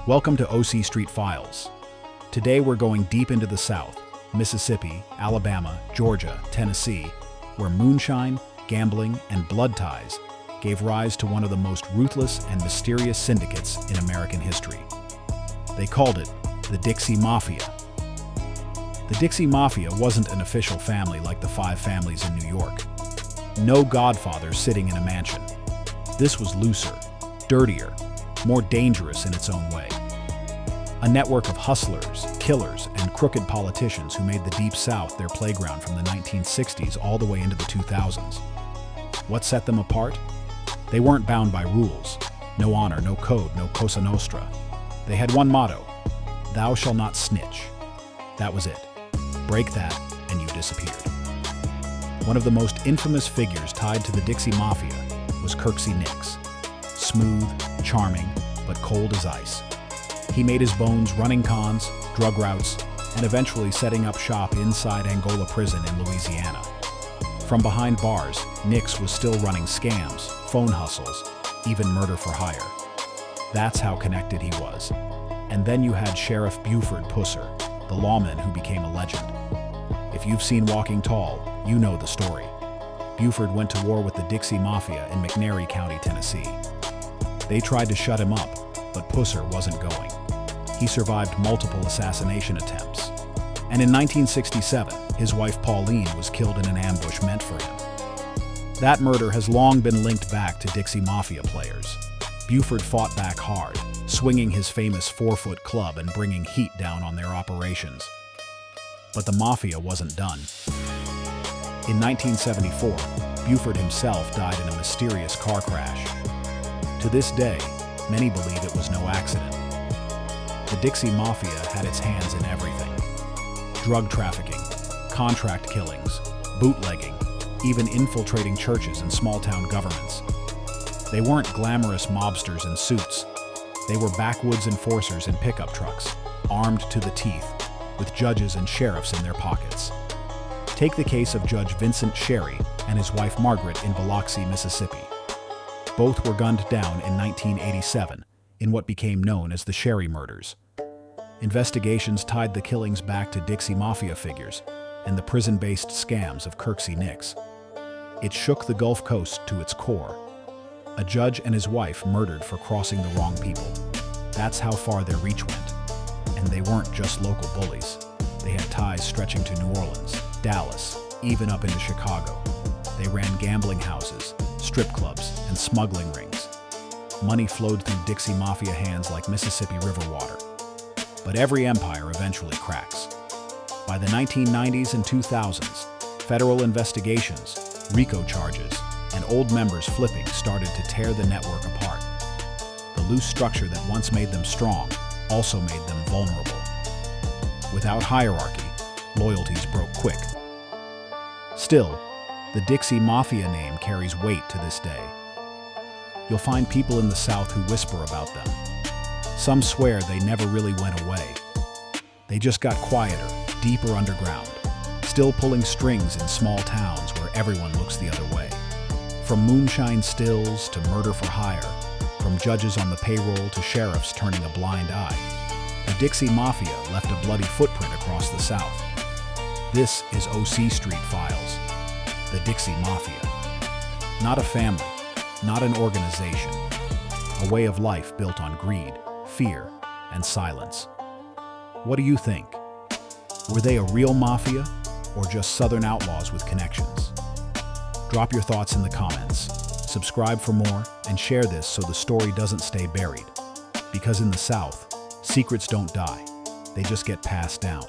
Welcome to OC Street Files. Today we're going deep into the South, Mississippi, Alabama, Georgia, Tennessee, where moonshine, gambling, and blood ties gave rise to one of the most ruthless and mysterious syndicates in American history. They called it the Dixie Mafia. The Dixie Mafia wasn't an official family like the five families in New York. No godfather sitting in a mansion. This was looser, dirtier, more dangerous in its own way. A network of hustlers, killers, and crooked politicians who made the Deep South their playground from the 1960s all the way into the 2000s. What set them apart? They weren't bound by rules. No honor, no code, no Cosa Nostra. They had one motto: thou shalt not snitch. That was it. Break that, and you disappeared. One of the most infamous figures tied to the Dixie Mafia was Kirksey Nix. Smooth, charming, but cold as ice. He made his bones running cons, drug routes, and eventually setting up shop inside Angola prison in Louisiana. From behind bars, Nix was still running scams, phone hustles, even murder for hire. That's how connected he was. And then you had Sheriff Buford Pusser, the lawman who became a legend. If you've seen Walking Tall, you know the story. Buford went to war with the Dixie Mafia in McNairy County, Tennessee. They tried to shut him up, but Pusser wasn't going. He survived multiple assassination attempts. And in 1967, his wife Pauline was killed in an ambush meant for him. That murder has long been linked back to Dixie Mafia players. Buford fought back hard, swinging his famous 4-foot club and bringing heat down on their operations. But the Mafia wasn't done. In 1974, Buford himself died in a mysterious car crash. To this day, many believe it was no accident. The Dixie Mafia had its hands in everything. Drug trafficking, contract killings, bootlegging, even infiltrating churches and small-town governments. They weren't glamorous mobsters in suits. They were backwoods enforcers in pickup trucks, armed to the teeth, with judges and sheriffs in their pockets. Take the case of Judge Vincent Sherry and his wife Margaret in Biloxi, Mississippi. Both were gunned down in 1987 in what became known as the Sherry murders. Investigations tied the killings back to Dixie Mafia figures and the prison-based scams of Kirksey Nix. It shook the Gulf Coast to its core. A judge and his wife murdered for crossing the wrong people. That's how far their reach went. And they weren't just local bullies. They had ties stretching to New Orleans, Dallas, even up into Chicago. They ran gambling houses, strip clubs, and smuggling rings. Money flowed through Dixie Mafia hands like Mississippi River water. But every empire eventually cracks. By the 1990s and 2000s, federal investigations, RICO charges, and old members flipping started to tear the network apart. The loose structure that once made them strong also made them vulnerable. Without hierarchy, loyalties broke quick. Still, the Dixie Mafia name carries weight to this day. You'll find people in the South who whisper about them. Some swear they never really went away. They just got quieter, deeper underground, still pulling strings in small towns where everyone looks the other way. From moonshine stills to murder for hire, from judges on the payroll to sheriffs turning a blind eye, the Dixie Mafia left a bloody footprint across the South. This is OC Street Files, the Dixie Mafia. Not a family, not an organization, a way of life built on greed, fear, and silence. What do you think? Were they a real mafia or just Southern outlaws with connections? Drop your thoughts in the comments, subscribe for more, and share this so the story doesn't stay buried. Because in the South, secrets don't die, they just get passed down.